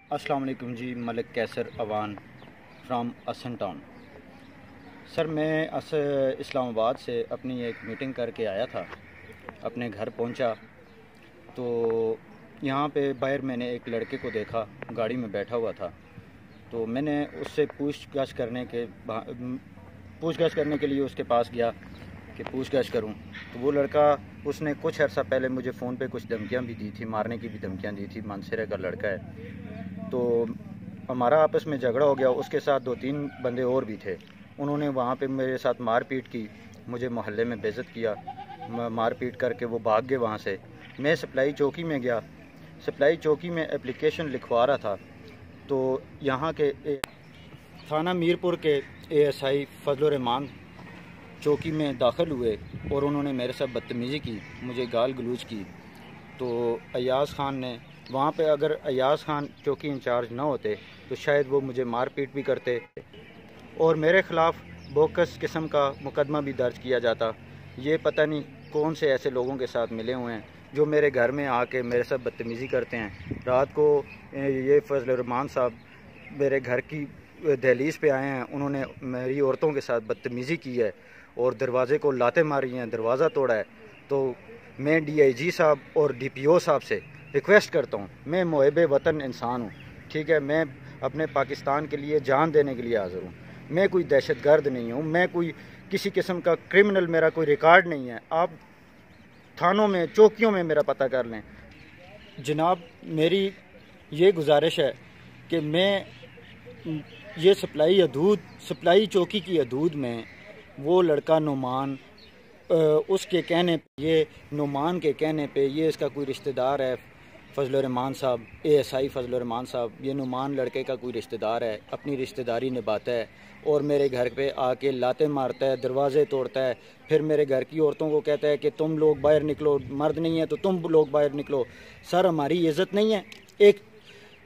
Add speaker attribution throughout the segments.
Speaker 1: अस्सलाम वालेकुम जी। मलिक कैसर अवान फ्राम असन टाउन। सर मैं इस्लामाबाद से अपनी एक मीटिंग करके आया था, अपने घर पहुंचा तो यहाँ पे बाहर मैंने एक लड़के को देखा, गाड़ी में बैठा हुआ था। तो मैंने उससे पूछताछ करने के लिए उसके पास गया कि पूछताछ करूं। तो वो लड़का, उसने कुछ अर्सा पहले मुझे फ़ोन पे कुछ धमकियां भी दी थी, मारने की भी धमकियां दी थी। मानसरे का लड़का है। तो हमारा आपस में झगड़ा हो गया। उसके साथ 2-3 बंदे और भी थे। उन्होंने वहाँ पे मेरे साथ मारपीट की, मुझे मोहल्ले में बेइज्जत किया। मारपीट करके वो भाग गए वहाँ से। मैं सप्लाई चौकी में गया। सप्लाई चौकी में एप्लीकेशन लिखवा रहा था तो यहाँ के थाना मीरपुर के एएसआई फजल रहमान चौकी में दाखिल हुए और उन्होंने मेरे साथ बदतमीज़ी की, मुझे गाल गलूज की। तो अयाज़ खान ने वहाँ पे, अगर अयाज़ खान चौकी इंचार्ज ना होते तो शायद वो मुझे मारपीट भी करते और मेरे ख़िलाफ़ बोकस किस्म का मुकदमा भी दर्ज किया जाता। ये पता नहीं कौन से ऐसे लोगों के साथ मिले हुए हैं जो मेरे घर में आके मेरे साथ बदतमीज़ी करते हैं। रात को ये फजल रहमान साहब मेरे घर की दहलीज़ पे आए हैं। उन्होंने मेरी औरतों के साथ बदतमीज़ी की है और दरवाज़े को लाते मारी हैं, दरवाज़ा तोड़ा है। तो मैं DIG साहब और DPO साहब से रिक्वेस्ट करता हूँ, मैं मुहिब वतन इंसान हूँ, ठीक है। मैं अपने पाकिस्तान के लिए जान देने के लिए हाज़िर हूँ। मैं कोई दहशतगर्द नहीं हूँ, मैं कोई किसी किस्म का क्रिमिनल, मेरा कोई रिकॉर्ड नहीं है। आप थानों में, चौकियों में मेरा पता कर लें। जनाब, मेरी ये गुजारिश है कि मैं ये सप्लाई चौकी की हदूद में वो लड़का नुमान, उसके कहने पे, ये नुमान के कहने पे, ये इसका कोई रिश्तेदार है फजल रहमान साहब, ASI फजल रहमान साहब, ये नुमान लड़के का कोई रिश्तेदार है, अपनी रिश्तेदारी निभाता है और मेरे घर पे आके लाते मारता है, दरवाज़े तोड़ता है। फिर मेरे घर की औरतों को कहता है कि तुम लोग बाहर निकलो, मर्द नहीं है तो तुम लोग बाहर निकलो। सर, हमारी इज़्ज़त नहीं है? एक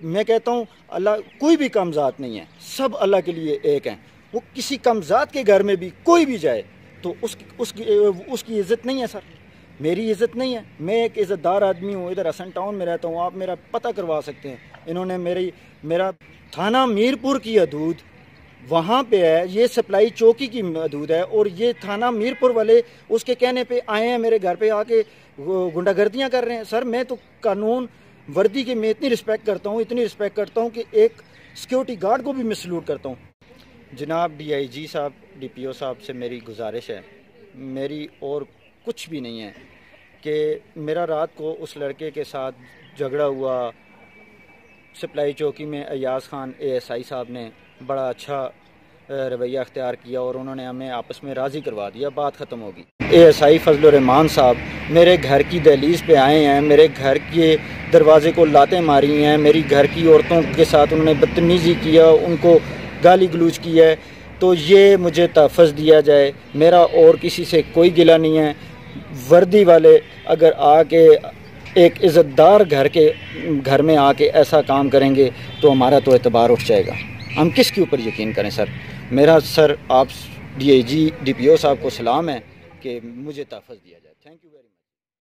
Speaker 1: मैं कहता हूँ, अल्लाह कोई भी कम ज़ात नहीं है, सब अल्लाह के लिए एक हैं। वो किसी कम ज़ात के घर में भी कोई भी जाए तो उसकी इज़्ज़त नहीं है। सर, मेरी इज़्ज़त नहीं है। मैं एक इज़्ज़तदार आदमी हूँ, इधर हसन टाउन में रहता हूँ, आप मेरा पता करवा सकते हैं। इन्होंने मेरा थाना मीरपुर की हदूद वहाँ पे है, ये सप्लाई चौकी की हदूद है और ये थाना मीरपुर वाले उसके कहने पे आए हैं, मेरे घर पे आके गुंडागर्दियाँ कर रहे हैं। सर, मैं तो कानून वर्दी की मैं इतनी रिस्पेक्ट करता हूँ कि एक सिक्योरिटी गार्ड को भी मैं सल्यूट करता हूँ। जनाब, DIG साहब, DPO साहब से मेरी गुजारिश है, मेरी और कुछ भी नहीं है, कि मेरा रात को उस लड़के के साथ झगड़ा हुआ सप्लाई चौकी में। अयाज़ खान ASI साहब ने बड़ा अच्छा रवैया अख्तियार किया और उन्होंने हमें आपस में राज़ी करवा दिया, बात ख़त्म होगी। ASI फजल रहमान साहब मेरे घर की दहलीज़ पे आए हैं, मेरे घर के दरवाज़े को लाते मारी हैं, मेरी घर की औरतों के साथ उन्होंने बदतमीज़ी किया, उनको गाली गलूज की है। तो ये मुझे तहफ़्फ़ुज़ दिया जाए, मेरा और किसी से कोई गिला नहीं है। वर्दी वाले अगर आके एक इज़्ज़तदार घर में आके ऐसा काम करेंगे तो हमारा तो एतबार उठ जाएगा। हम किसके ऊपर यकीन करें? सर, मेरा आप DIG DPO साहब को सलाम है कि मुझे तहफ़्फ़ुज़ दिया जाए। Thank you very much.